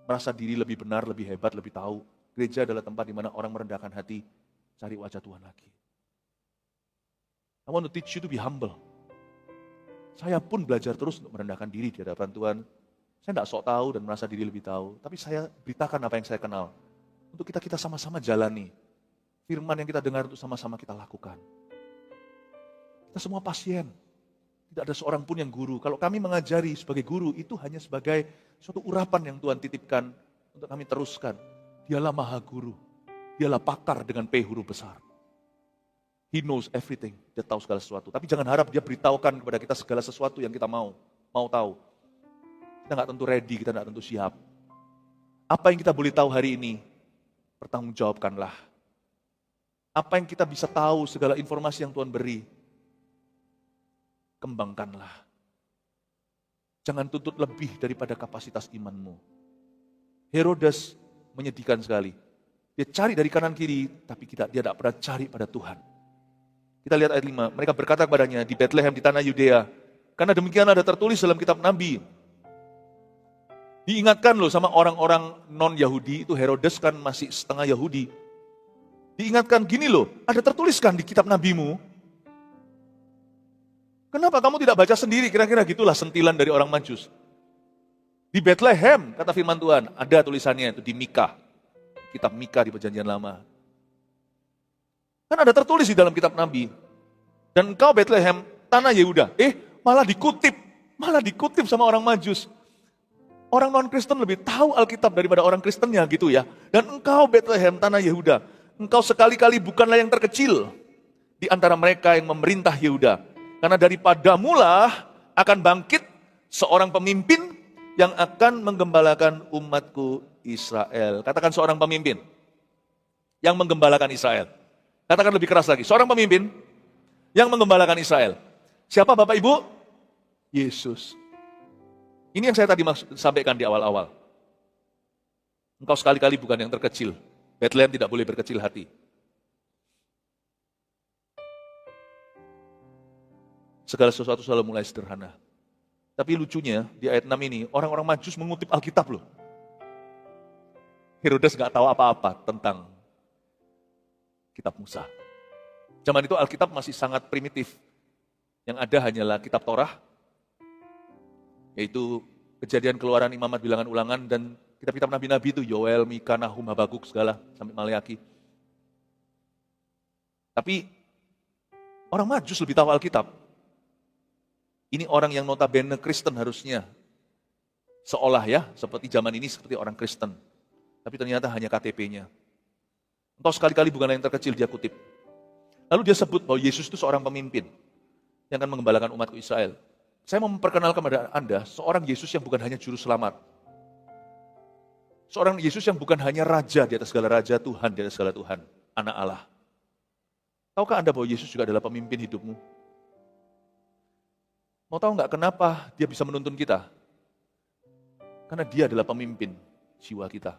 merasa diri lebih benar, lebih hebat, lebih tahu. Gereja adalah tempat di mana orang merendahkan hati, cari wajah Tuhan lagi. I want to teach you to be humble. Saya pun belajar terus untuk merendahkan diri di hadapan Tuhan. Saya tidak sok tahu dan merasa diri lebih tahu. Tapi saya beritakan apa yang saya kenal. Untuk kita sama-sama jalani. Firman yang kita dengar untuk sama-sama kita lakukan. Kita semua pasien. Tidak ada seorang pun yang guru. Kalau kami mengajari sebagai guru, itu hanya sebagai suatu urapan yang Tuhan titipkan untuk kami teruskan. Dialah maha guru. Dialah pakar dengan P huruf besar. He knows everything. Dia tahu segala sesuatu. Tapi jangan harap dia beritahukan kepada kita segala sesuatu yang kita mau tahu. Kita nggak tentu ready, kita nggak tentu siap. Apa yang kita boleh tahu hari ini, pertanggungjawabkanlah. Apa yang kita bisa tahu, segala informasi yang Tuhan beri, kembangkanlah. Jangan tuntut lebih daripada kapasitas imanmu. Herodes menyedihkan sekali. Dia cari dari kanan kiri, tapi dia tidak pernah cari pada Tuhan. Kita lihat ayat 5, mereka berkata kepadanya di Bethlehem di tanah Yudea, karena demikian ada tertulis dalam kitab Nabi. Diingatkan loh sama orang-orang non-Yahudi, itu Herodes kan masih setengah Yahudi. Diingatkan gini loh, ada tertulis kan di kitab Nabimu. Kenapa kamu tidak baca sendiri? Kira-kira gitulah sentilan dari orang Majus. Di Bethlehem, kata firman Tuhan, ada tulisannya itu di Mika. Kitab Mika di Perjanjian Lama. Kan ada tertulis di dalam kitab Nabi. Dan engkau Bethlehem, tanah Yehuda. Malah dikutip sama orang Majus. Orang non-Kristen lebih tahu Alkitab daripada orang Kristennya gitu ya. Dan engkau Bethlehem, tanah Yehuda. Engkau sekali-kali bukanlah yang terkecil di antara mereka yang memerintah Yehuda. Karena daripadamulah akan bangkit seorang pemimpin yang akan menggembalakan umatku Israel. Katakan seorang pemimpin yang menggembalakan Israel. Katakan lebih keras lagi, seorang pemimpin yang menggembalakan Israel. Siapa Bapak Ibu? Yesus. Ini yang saya tadi sampaikan di awal-awal. Engkau sekali-kali bukan yang terkecil. Bethlehem tidak boleh berkecil hati. Segala sesuatu selalu mulai sederhana. Tapi lucunya di ayat 6 ini, orang-orang Majus mengutip Alkitab loh. Herodes gak tahu apa-apa tentang kitab Musa. Zaman itu Alkitab masih sangat primitif. Yang ada hanyalah kitab Torah, yaitu Kejadian, Keluaran, Imamat, Bilangan, Ulangan, dan kitab-kitab Nabi-Nabi itu Yoel, Mika, Nahum, Habakuk, segala, sampai Maleaki. Tapi orang Majus lebih tahu Alkitab. Ini orang yang notabene Kristen harusnya. Seolah ya, seperti zaman ini seperti orang Kristen. Tapi ternyata hanya KTP-nya. Engkau sekali-kali bukan yang terkecil, dia kutip. Lalu dia sebut bahwa Yesus itu seorang pemimpin yang akan mengembalakan umatku Israel. Saya mau memperkenalkan kepada Anda seorang Yesus yang bukan hanya juru selamat. Seorang Yesus yang bukan hanya raja di atas segala raja, Tuhan di atas segala Tuhan, anak Allah. Tahukah Anda bahwa Yesus juga adalah pemimpin hidupmu? Mau tahu nggak kenapa dia bisa menuntun kita? Karena dia adalah pemimpin jiwa kita.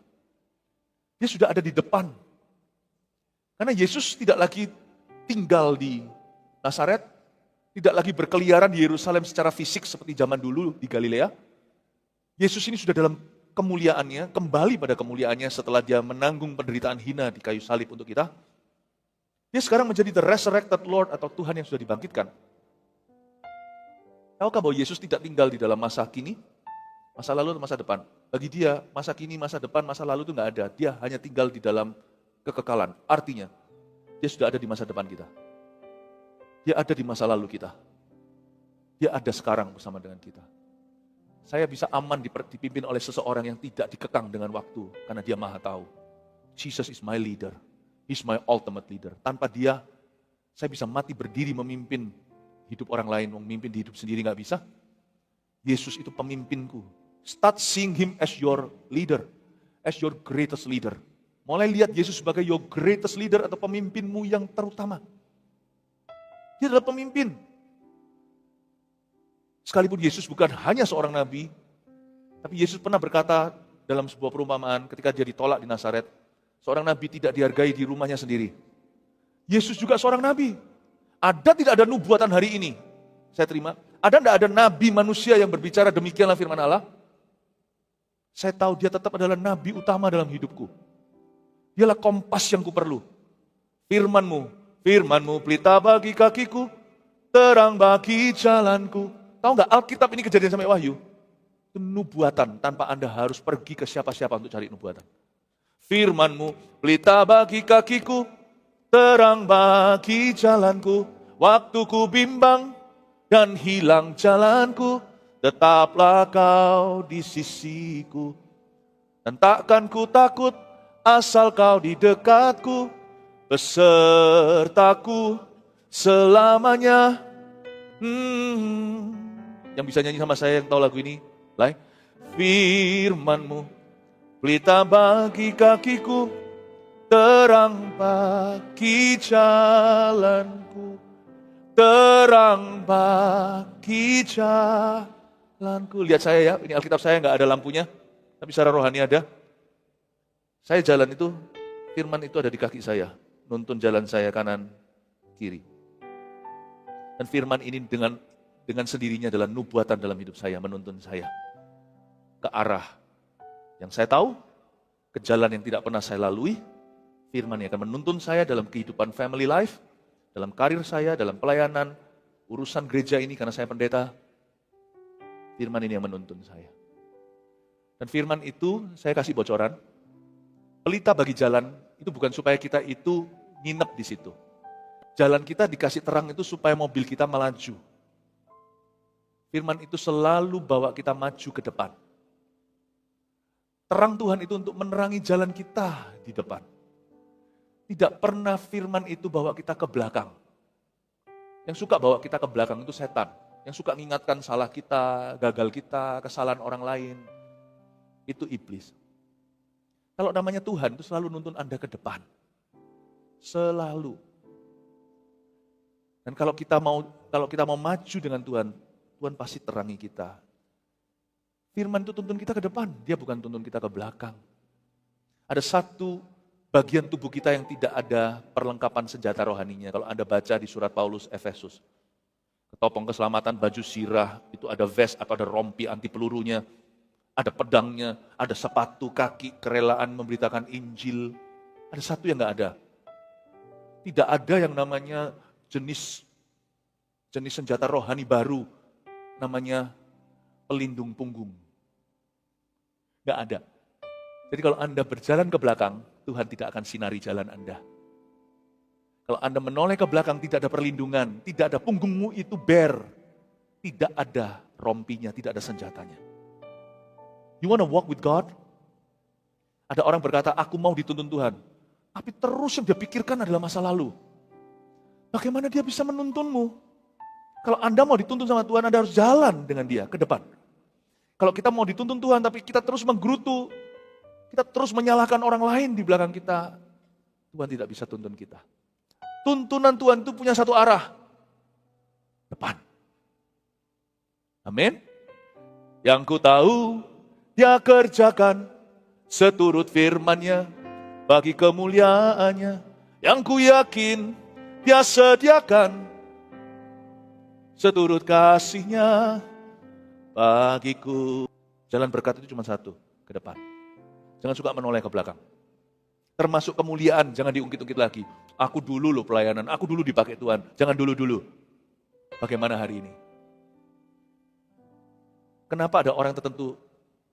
Dia sudah ada di depan. Karena Yesus tidak lagi tinggal di Nazaret, tidak lagi berkeliaran di Yerusalem secara fisik seperti zaman dulu di Galilea. Yesus ini sudah dalam kemuliaannya, kembali pada kemuliaannya setelah dia menanggung penderitaan hina di kayu salib untuk kita. Dia sekarang menjadi the resurrected Lord atau Tuhan yang sudah dibangkitkan. Tahukah bahwa Yesus tidak tinggal di dalam masa kini, masa lalu atau masa depan? Bagi dia, masa kini, masa depan, masa lalu itu nggak ada. Dia hanya tinggal di dalam kekekalan. Artinya, dia sudah ada di masa depan kita. Dia ada di masa lalu kita. Dia ada sekarang bersama dengan kita. Saya bisa aman dipimpin oleh seseorang yang tidak dikekang dengan waktu, karena dia maha tahu. Jesus is my leader. He's my ultimate leader. Tanpa dia, saya bisa mati berdiri memimpin hidup orang lain, memimpin di hidup sendiri nggak bisa. Yesus itu pemimpinku. Start seeing him as your leader, as your greatest leader. Mulai lihat Yesus sebagai your greatest leader atau pemimpinmu yang terutama. Dia adalah pemimpin. Sekalipun Yesus bukan hanya seorang nabi, tapi Yesus pernah berkata dalam sebuah perumpamaan ketika dia ditolak di Nazaret, seorang nabi tidak dihargai di rumahnya sendiri. Yesus juga seorang nabi. Ada tidak ada nubuatan hari ini? Saya terima. Ada tidak ada nabi manusia yang berbicara demikianlah firman Allah? Saya tahu dia tetap adalah nabi utama dalam hidupku. Dialah kompas yang kuperlu. Firman-Mu, firman-Mu pelita bagi kakiku, terang bagi jalanku. Tahu nggak Alkitab ini Kejadian sampai Wahyu? Itu nubuatan tanpa Anda harus pergi ke siapa-siapa untuk cari nubuatan. Firman-Mu pelita bagi kakiku, terang bagi jalanku. Waktuku bimbang dan hilang jalanku, tetaplah Kau di sisiku. Dan takkan ku takut asal Kau di dekatku, besertaku selamanya. Yang bisa nyanyi sama saya yang tahu lagu ini, like firman-Mu pelita bagi kakiku, terang bagi jalanku, terang bagi jalanku. Lihat saya ya, ini Alkitab saya nggak ada lampunya, tapi secara rohani ada. Saya jalan itu, firman itu ada di kaki saya, nuntun jalan saya kanan, kiri. Dan firman ini dengan sendirinya adalah nubuatan dalam hidup saya, menuntun saya ke arah yang saya tahu, ke jalan yang tidak pernah saya lalui. Firman yang akan menuntun saya dalam kehidupan family life, dalam karir saya, dalam pelayanan, urusan gereja ini karena saya pendeta. Firman ini yang menuntun saya. Dan firman itu saya kasih bocoran, pelita bagi jalan itu bukan supaya kita itu nginep di situ. Jalan kita dikasih terang itu supaya mobil kita melaju. Firman itu selalu bawa kita maju ke depan. Terang Tuhan itu untuk menerangi jalan kita di depan. Tidak pernah firman itu bawa kita ke belakang. Yang suka bawa kita ke belakang itu setan. Yang suka mengingatkan salah kita, gagal kita, kesalahan orang lain. Itu iblis. Kalau namanya Tuhan itu selalu nuntun Anda ke depan. Selalu. Dan kalau kita mau maju dengan Tuhan, Tuhan pasti terangi kita. Firman itu tuntun kita ke depan, dia bukan tuntun kita ke belakang. Ada satu bagian tubuh kita yang tidak ada perlengkapan senjata rohaninya. Kalau Anda baca di surat Paulus Efesus. Ketopong keselamatan, baju sirah, itu ada vest atau ada rompi anti pelurunya. Ada pedangnya, ada sepatu kaki, kerelaan memberitakan Injil. Ada satu yang nggak ada. Tidak ada yang namanya jenis senjata rohani baru, namanya pelindung punggung. Nggak ada. Jadi kalau Anda berjalan ke belakang, Tuhan tidak akan sinari jalan Anda. Kalau Anda menoleh ke belakang, tidak ada perlindungan, tidak ada punggungmu itu bare. Tidak ada rompinya, tidak ada senjatanya. You wanna walk with God? Ada orang berkata, aku mau dituntun Tuhan. Tapi terus yang dia pikirkan adalah masa lalu. Bagaimana dia bisa menuntunmu? Kalau Anda mau dituntun sama Tuhan, Anda harus jalan dengan dia ke depan. Kalau kita mau dituntun Tuhan, tapi kita terus menggerutu, kita terus menyalahkan orang lain di belakang kita, Tuhan tidak bisa tuntun kita. Tuntunan Tuhan itu punya satu arah, depan. Amin. Yang ku tahu, dia kerjakan seturut firman-Nya bagi kemuliaan-Nya. Yang ku yakin, dia sediakan seturut kasih-Nya bagiku. Jalan berkat itu cuma satu, ke depan. Jangan suka menoleh ke belakang. Termasuk kemuliaan, jangan diungkit-ungkit lagi. Aku dulu loh pelayanan, aku dulu dipakai Tuhan. Jangan dulu-dulu. Bagaimana hari ini? Kenapa ada orang tertentu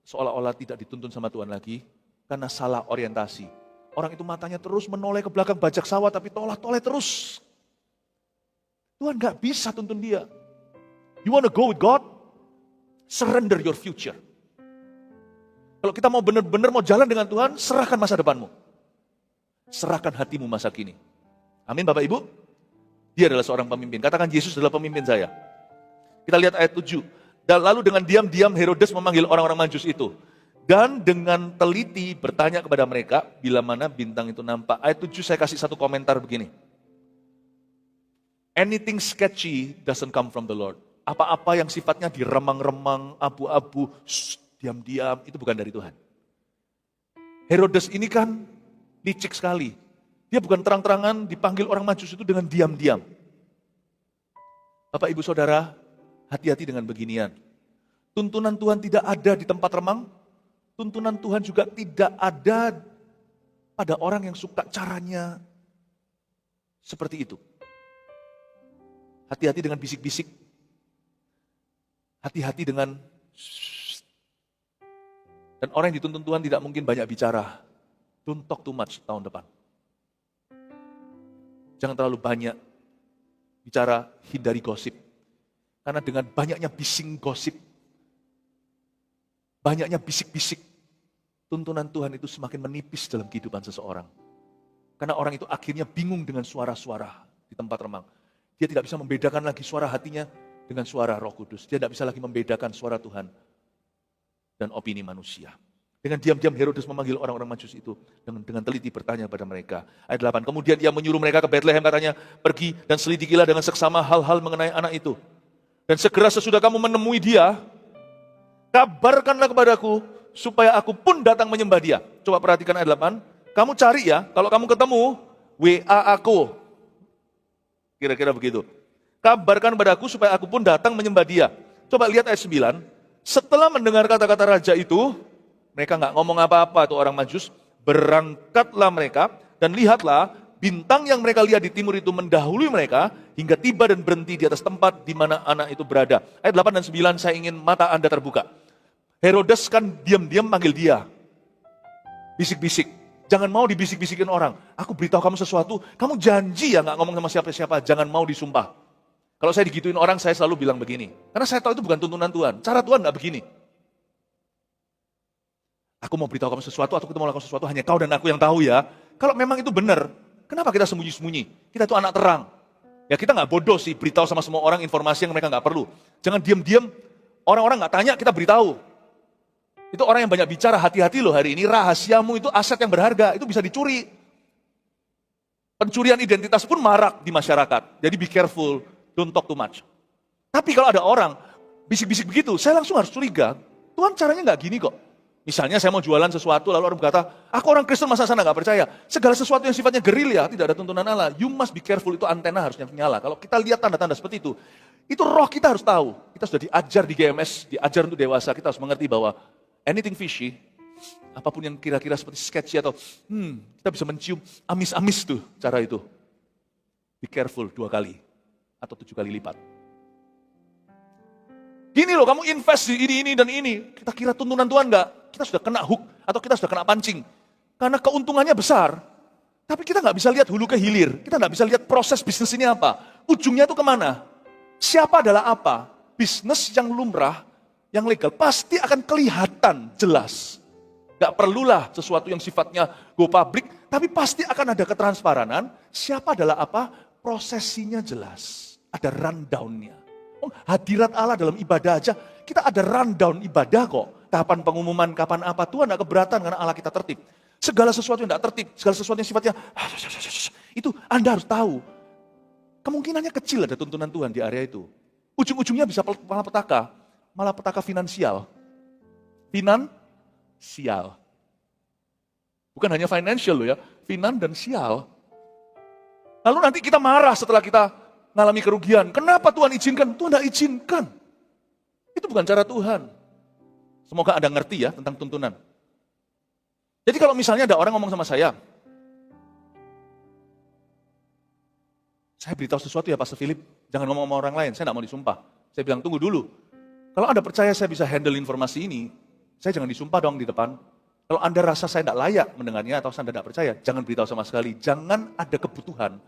seolah-olah tidak dituntun sama Tuhan lagi? Karena salah orientasi. Orang itu matanya terus menoleh ke belakang bajak sawah, tapi toleh terus. Tuhan gak bisa tuntun dia. You wanna go with God? Surrender your future. Kalau kita mau benar-benar mau jalan dengan Tuhan, serahkan masa depanmu. Serahkan hatimu masa kini. Amin Bapak Ibu? Dia adalah seorang pemimpin. Katakan Yesus adalah pemimpin saya. Kita lihat ayat 7. Dan lalu dengan diam-diam Herodes memanggil orang-orang Majus itu. Dan dengan teliti bertanya kepada mereka, bila mana bintang itu nampak. Ayat 7 saya kasih satu komentar begini. Anything sketchy doesn't come from the Lord. Apa-apa yang sifatnya diremang-remang, abu-abu, diam-diam, itu bukan dari Tuhan. Herodes ini kan licik sekali. Dia bukan terang-terangan dipanggil orang Majus itu dengan diam-diam. Bapak, Ibu, Saudara, hati-hati dengan beginian. Tuntunan Tuhan tidak ada di tempat remang. Tuntunan Tuhan juga tidak ada pada orang yang suka caranya seperti itu. Hati-hati dengan bisik-bisik. Hati-hati dengan dan orang yang dituntun Tuhan tidak mungkin banyak bicara. Don't talk too much tahun depan. Jangan terlalu banyak bicara, hindari gosip. Karena dengan banyaknya bising gosip, banyaknya bisik-bisik, tuntunan Tuhan itu semakin menipis dalam kehidupan seseorang. Karena orang itu akhirnya bingung dengan suara-suara di tempat remang. Dia tidak bisa membedakan lagi suara hatinya dengan suara Roh Kudus. Dia tidak bisa lagi membedakan suara Tuhan dan opini manusia. Dengan diam-diam Herodes memanggil orang-orang Majus itu. Dengan teliti bertanya pada mereka. Ayat 8, kemudian ia menyuruh mereka ke Betlehem, katanya, pergi dan selidikilah dengan seksama hal-hal mengenai anak itu. Dan segera sesudah kamu menemui dia, kabarkanlah kepadaku, supaya aku pun datang menyembah dia. Coba perhatikan ayat 8. Kamu cari ya, kalau kamu ketemu, WA aku. Kira-kira begitu. Kabarkan padaku supaya aku pun datang menyembah dia. Coba lihat ayat 9. Setelah mendengar kata-kata raja itu, mereka nggak ngomong apa-apa tuh orang Majus. Berangkatlah mereka dan lihatlah bintang yang mereka lihat di timur itu mendahului mereka hingga tiba dan berhenti di atas tempat di mana anak itu berada. Ayat 8 dan 9 saya ingin mata Anda terbuka. Herodes kan diam-diam manggil dia. Bisik-bisik. Jangan mau dibisik-bisikin orang. Aku beritahu kamu sesuatu, kamu janji ya nggak ngomong sama siapa-siapa. Jangan mau disumpah. Kalau saya digituin orang, saya selalu bilang begini. Karena saya tahu itu bukan tuntunan Tuhan. Cara Tuhan nggak begini. Aku mau beritahu kamu sesuatu atau kita mau lakukan sesuatu, hanya kau dan aku yang tahu ya. Kalau memang itu benar, kenapa kita sembunyi-sembunyi? Kita itu anak terang. Ya kita nggak bodoh sih beritahu sama semua orang informasi yang mereka nggak perlu. Jangan diam-diam, orang-orang nggak tanya, kita beritahu. Itu orang yang banyak bicara, hati-hati loh hari ini, rahasiamu itu aset yang berharga, itu bisa dicuri. Pencurian identitas pun marak di masyarakat, jadi be careful, don't talk too much. Tapi kalau ada orang bisik-bisik begitu, saya langsung harus curiga, Tuhan caranya nggak gini kok. Misalnya saya mau jualan sesuatu, lalu orang berkata, aku orang Kristen masa sana nggak percaya. Segala sesuatu yang sifatnya gerilya, tidak ada tuntunan Allah. You must be careful, itu antena harusnya nyala. Kalau kita lihat tanda-tanda seperti itu roh kita harus tahu. Kita sudah diajar di GMS, diajar untuk dewasa, kita harus mengerti bahwa anything fishy, apapun yang kira-kira seperti sketchy atau kita bisa mencium amis-amis tuh cara itu. Be careful 2 kali atau 7 kali lipat. Gini loh, kamu invest di ini dan ini. Kita kira tuntunan Tuhan enggak? Kita sudah kena hook atau kita sudah kena pancing. Karena keuntungannya besar. Tapi kita nggak bisa lihat hulu ke hilir. Kita nggak bisa lihat proses bisnis ini apa. Ujungnya itu kemana? Siapa adalah apa? Bisnis yang lumrah, yang legal, pasti akan kelihatan jelas. Gak perlulah sesuatu yang sifatnya go public, tapi pasti akan ada ketransparanan. Siapa adalah apa? Prosesinya jelas. Ada rundown-nya. Hadirat Allah dalam ibadah aja, kita ada rundown ibadah kok. Kapan pengumuman, kapan apa, Tuhan gak keberatan karena Allah kita tertib. Segala sesuatu yang gak tertib, segala sesuatu yang sifatnya, itu Anda harus tahu. Kemungkinannya kecil ada tuntunan Tuhan di area itu. Ujung-ujungnya bisa malah petaka finansial. Finansial. Bukan hanya financial loh ya, finan dan sial. Lalu nanti kita marah setelah kita mengalami kerugian. Kenapa Tuhan izinkan? Tuhan tidak izinkan. Itu bukan cara Tuhan. Semoga Anda ngerti ya tentang tuntunan. Jadi kalau misalnya ada orang ngomong sama saya beritahu sesuatu ya Pastor Philip, jangan ngomong sama orang lain, saya tidak mau disumpah. Saya bilang tunggu dulu. Kalau Anda percaya saya bisa handle informasi ini, saya jangan disumpah dong di depan. Kalau Anda rasa saya tidak layak mendengarnya atau Anda tidak percaya, jangan beritahu sama sekali. Jangan ada kebutuhan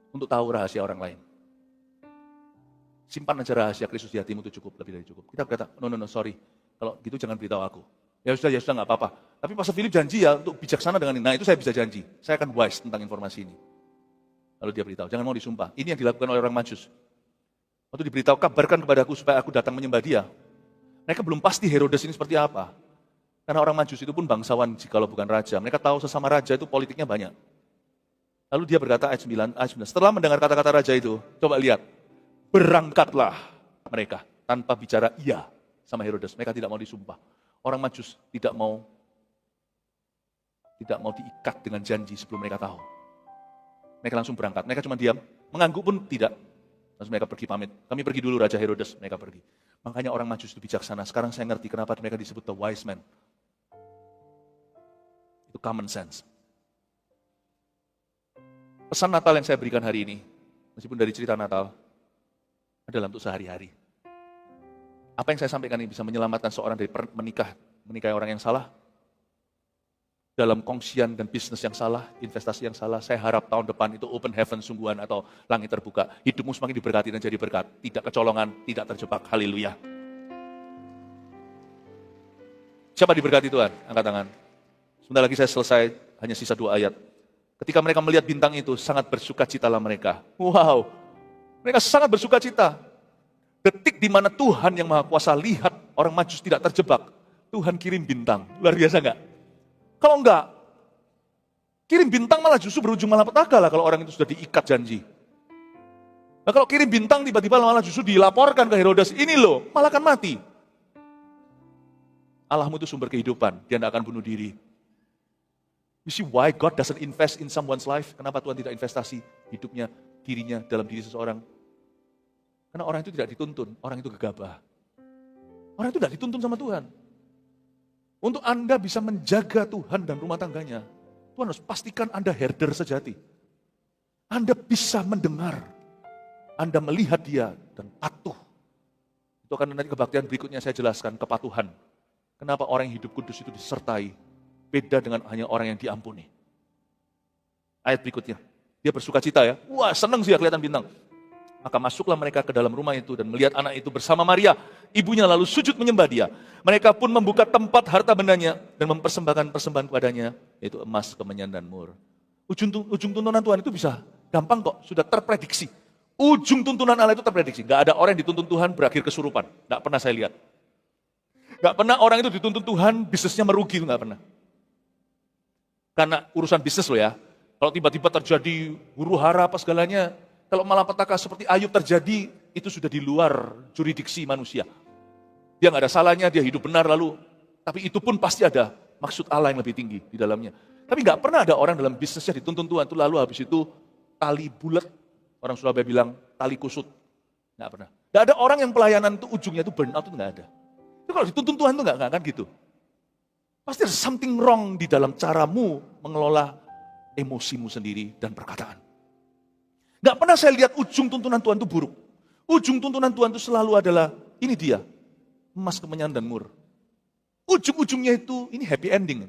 untuk tahu rahasia orang lain. Simpan aja rahasia Kristus di hatimu, itu cukup, lebih dari cukup. Kita berkata, no, sorry. Kalau gitu jangan beritahu aku. Ya sudah, nggak apa-apa. Tapi Pastor Philip janji ya untuk bijaksana dengan ini. Nah itu saya bisa janji. Saya akan wise tentang informasi ini. Lalu dia beritahu, jangan mau disumpah. Ini yang dilakukan oleh orang Majus. Waktu diberitahu, kabarkan kepadaku supaya aku datang menyembah dia. Mereka belum pasti Herodes ini seperti apa. Karena orang Majus itu pun bangsawan jikalau bukan raja. Mereka tahu sesama raja itu politiknya banyak. Lalu dia berkata ayat 9, setelah mendengar kata-kata raja itu, coba lihat, berangkatlah mereka tanpa bicara iya sama Herodes. Mereka tidak mau disumpah. Orang Majus tidak mau diikat dengan janji sebelum mereka tahu. Mereka langsung berangkat. Mereka cuma diam, mengangguk pun tidak. Langsung mereka pergi pamit. Kami pergi dulu Raja Herodes, mereka pergi. Makanya orang Majus itu bijaksana. Sekarang saya ngerti kenapa mereka disebut the wise man. Itu common sense. Pesan Natal yang saya berikan hari ini, meskipun dari cerita Natal, adalah untuk sehari-hari. Apa yang saya sampaikan ini bisa menyelamatkan seorang dari menikahi orang yang salah, dalam kongsian dan bisnis yang salah, investasi yang salah. Saya harap tahun depan itu open heaven sungguhan atau langit terbuka. Hidupmu semakin diberkati dan jadi berkat. Tidak kecolongan, tidak terjebak. Haleluya. Siapa diberkati Tuhan? Angkat tangan. Sebentar lagi saya selesai, hanya sisa 2 ayat. Ketika mereka melihat bintang itu, sangat bersukacitalah mereka. Wow, mereka sangat bersukacita. Detik di mana Tuhan yang Maha Kuasa lihat orang Majus tidak terjebak, Tuhan kirim bintang. Luar biasa enggak? Kalau enggak, kirim bintang malah justru berujung malapetaka lah kalau orang itu sudah diikat janji. Nah kalau kirim bintang tiba-tiba malah justru dilaporkan ke Herodes, ini loh, malah akan mati. Allahmu itu sumber kehidupan, dia tidak akan bunuh diri. You see why God doesn't invest in someone's life? Kenapa Tuhan tidak investasi hidupnya, dirinya dalam diri seseorang? Karena orang itu tidak dituntun, orang itu gegabah. Orang itu tidak dituntun sama Tuhan. Untuk Anda bisa menjaga Tuhan dan rumah tangganya, Tuhan harus pastikan Anda herder sejati. Anda bisa mendengar, Anda melihat dia dan patuh. Itu akan nanti kebaktian berikutnya saya jelaskan, kepatuhan. Kenapa orang yang hidup kudus itu disertai, beda dengan hanya orang yang diampuni. Ayat berikutnya, dia bersukacita ya, wah senang sih ya kelihatan bintang. Maka masuklah mereka ke dalam rumah itu dan melihat anak itu bersama Maria, ibunya lalu sujud menyembah dia. Mereka pun membuka tempat harta bendanya dan mempersembahkan persembahan kepadanya, yaitu emas, kemenyan, dan mur. Ujung tuntunan Tuhan itu bisa gampang kok, sudah terprediksi. Ujung tuntunan Allah itu terprediksi. Gak ada orang yang dituntun Tuhan berakhir kesurupan. Gak pernah saya lihat. Gak pernah orang itu dituntun Tuhan, bisnisnya merugi, itu gak pernah. Karena urusan bisnis loh ya. Kalau tiba-tiba terjadi huru hara apa segalanya, kalau malapetaka seperti Ayub terjadi, itu sudah di luar jurisdiksi manusia. Dia nggak ada salahnya, dia hidup benar lalu. Tapi itu pun pasti ada maksud Allah yang lebih tinggi di dalamnya. Tapi nggak pernah ada orang dalam bisnisnya dituntun Tuhan, itu lalu habis itu tali bulat. Orang Surabaya bilang tali kusut. Nggak pernah. Nggak ada orang yang pelayanan itu ujungnya itu burnout, itu nggak ada. Itu kalau dituntun Tuhan itu nggak akan gitu. Pasti ada something wrong di dalam caramu mengelola emosimu sendiri dan perkataan. Gak pernah saya lihat ujung tuntunan Tuhan itu buruk. Ujung tuntunan Tuhan itu selalu adalah, ini dia, emas, kemenyan, dan mur. Ujung-ujungnya itu, ini happy ending.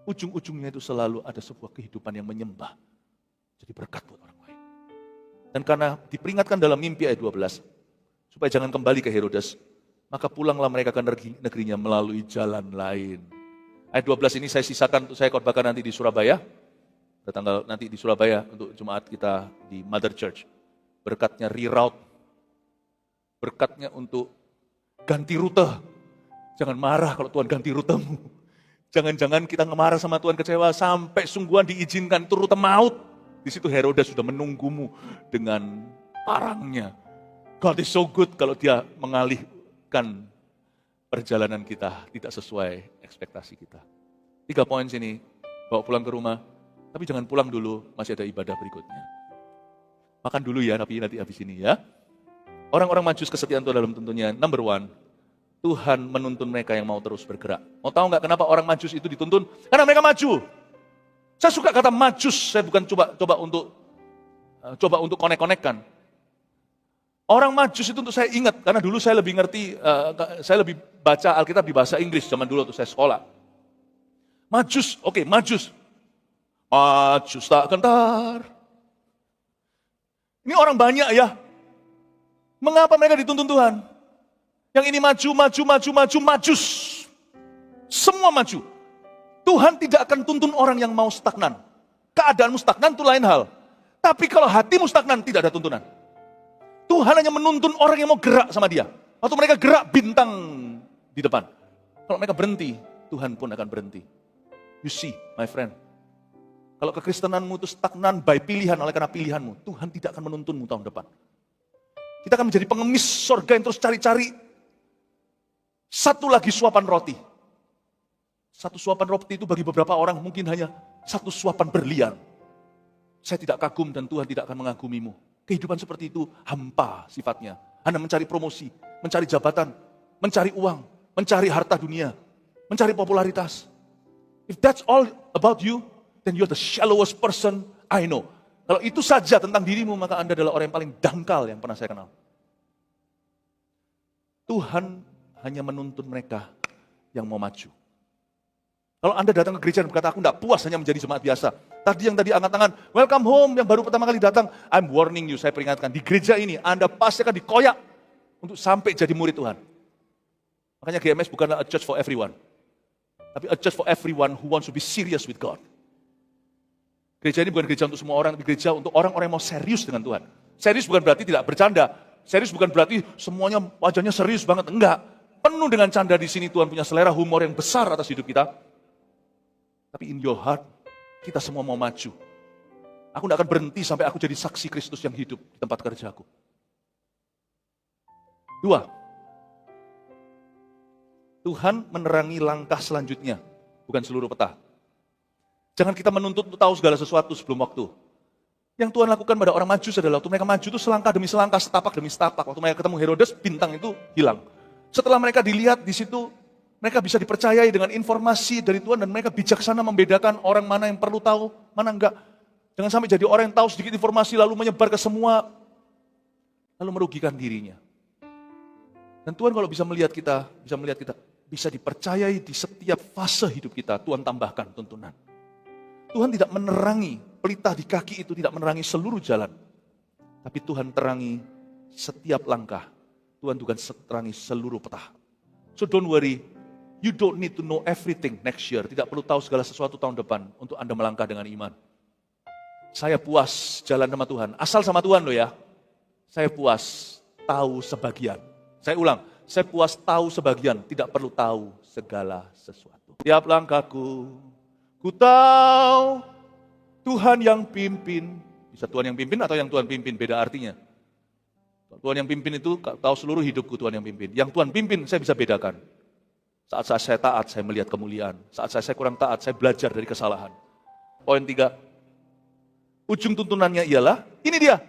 Ujung-ujungnya itu selalu ada sebuah kehidupan yang menyembah. Jadi berkat buat orang lain. Dan karena diperingatkan dalam mimpi ayat 12, supaya jangan kembali ke Herodes, maka pulanglah mereka ke negerinya melalui jalan lain. Ayat 12 ini saya sisakan untuk saya khotbahkan nanti di Surabaya. Tanggal nanti di Surabaya untuk Jumat kita di Mother Church. Berkatnya reroute. Berkatnya untuk ganti rute. Jangan marah kalau Tuhan ganti rutemu. Jangan-jangan kita marah sama Tuhan, kecewa sampai sungguhan diizinkan itu rute maut. Di situ Herodes sudah menunggumu dengan parangnya. God is so good kalau dia mengalihkan perjalanan kita tidak sesuai ekspektasi kita. 3 poin sini, bawa pulang ke rumah. Tapi jangan pulang dulu, masih ada ibadah berikutnya. Makan dulu ya, tapi nanti habis ini ya. Orang-orang Majus kesetiaan Tuhan dalam tuntunnya. Number 1, Tuhan menuntun mereka yang mau terus bergerak. Mau tahu nggak kenapa orang Majus itu dituntun? Karena mereka maju. Saya suka kata Majus, saya bukan coba untuk konek-konekkan. Orang Majus itu untuk saya ingat, karena dulu saya lebih ngerti, saya lebih baca Alkitab di bahasa Inggris zaman dulu waktu saya sekolah. Majus, oke, majus. Majus tak gentar. Ini orang banyak ya. Mengapa mereka dituntun Tuhan? Yang ini maju, majus. Semua maju. Tuhan tidak akan tuntun orang yang mau stagnan. Keadaanmu stagnan itu lain hal. Tapi kalau hatimu stagnan, tidak ada tuntunan. Tuhan hanya menuntun orang yang mau gerak sama dia. Waktu mereka gerak, bintang di depan. Kalau mereka berhenti, Tuhan pun akan berhenti. You see, my friend. Kalau kekristenanmu itu stagnan by pilihan, oleh karena pilihanmu, Tuhan tidak akan menuntunmu tahun depan. Kita akan menjadi pengemis surga yang terus cari-cari satu lagi suapan roti. Satu suapan roti itu bagi beberapa orang mungkin hanya satu suapan berlian. Saya tidak kagum dan Tuhan tidak akan mengagumimu. Kehidupan seperti itu hampa sifatnya. Anda mencari promosi, mencari jabatan, mencari uang, mencari harta dunia, mencari popularitas. If that's all about you, then you're the shallowest person I know. Kalau itu saja tentang dirimu, maka Anda adalah orang yang paling dangkal yang pernah saya kenal. Tuhan hanya menuntun mereka yang mau maju. Kalau Anda datang ke gereja dan berkata, aku tidak puas hanya menjadi jemaat biasa. Tadi yang angkat tangan, welcome home, yang baru pertama kali datang. I'm warning you, saya peringatkan. Di gereja ini, Anda pasti akan dikoyak untuk sampai jadi murid Tuhan. Makanya GMS bukanlah a church for everyone. Tapi a church for everyone who wants to be serious with God. Gereja ini bukan gereja untuk semua orang, tapi gereja untuk orang-orang yang mau serius dengan Tuhan. Serius bukan berarti tidak bercanda. Serius bukan berarti semuanya wajahnya serius banget. Enggak. Penuh dengan canda di sini. Tuhan punya selera humor yang besar atas hidup kita. Tapi in your heart, kita semua mau maju. Aku tidak akan berhenti sampai aku jadi saksi Kristus yang hidup di tempat kerjaku. 2. Tuhan menerangi langkah selanjutnya, bukan seluruh peta. Jangan kita menuntut untuk tahu segala sesuatu sebelum waktu. Yang Tuhan lakukan pada orang Majus adalah waktu mereka maju itu selangkah demi selangkah, setapak demi setapak. Waktu mereka ketemu Herodes, bintang itu hilang. Setelah mereka dilihat di situ, mereka bisa dipercayai dengan informasi dari Tuhan dan mereka bijaksana membedakan orang mana yang perlu tahu, mana enggak. Jangan sampai jadi orang yang tahu sedikit informasi lalu menyebar ke semua, lalu merugikan dirinya. Dan Tuhan kalau bisa melihat kita, bisa dipercayai di setiap fase hidup kita, Tuhan tambahkan tuntunan. Tuhan tidak menerangi pelita di kaki itu, tidak menerangi seluruh jalan. Tapi Tuhan terangi setiap langkah. Tuhan juga terangi seluruh peta. So don't worry, you don't need to know everything next year. Tidak perlu tahu segala sesuatu tahun depan untuk Anda melangkah dengan iman. Saya puas jalan sama Tuhan. Asal sama Tuhan loh ya. Saya puas tahu sebagian. Saya ulang, saya puas tahu sebagian, tidak perlu tahu segala sesuatu. Tiap langkahku, ku tahu Tuhan yang pimpin. Bisa Tuhan yang pimpin atau yang Tuhan pimpin, beda artinya. Tuhan yang pimpin itu tahu seluruh hidupku Tuhan yang pimpin. Yang Tuhan pimpin saya bisa bedakan. Saat saya taat, saya melihat kemuliaan. Saat saya kurang taat, saya belajar dari kesalahan. Poin 3. Ujung tuntunannya ialah, ini dia.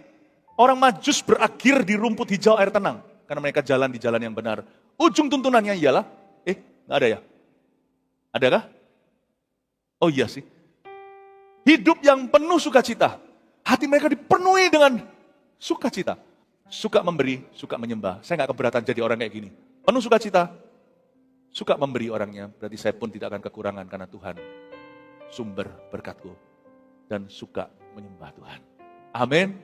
Orang Majus berakhir di rumput hijau air tenang. Karena mereka jalan di jalan yang benar. Ujung tuntunannya ialah, nggak ada ya? Adakah? Oh iya sih. Hidup yang penuh sukacita. Hati mereka dipenuhi dengan sukacita. Suka memberi, suka menyembah. Saya nggak keberatan jadi orang kayak gini. Penuh sukacita, suka memberi orangnya. Berarti saya pun tidak akan kekurangan karena Tuhan sumber berkatku. Dan suka menyembah Tuhan. Amin.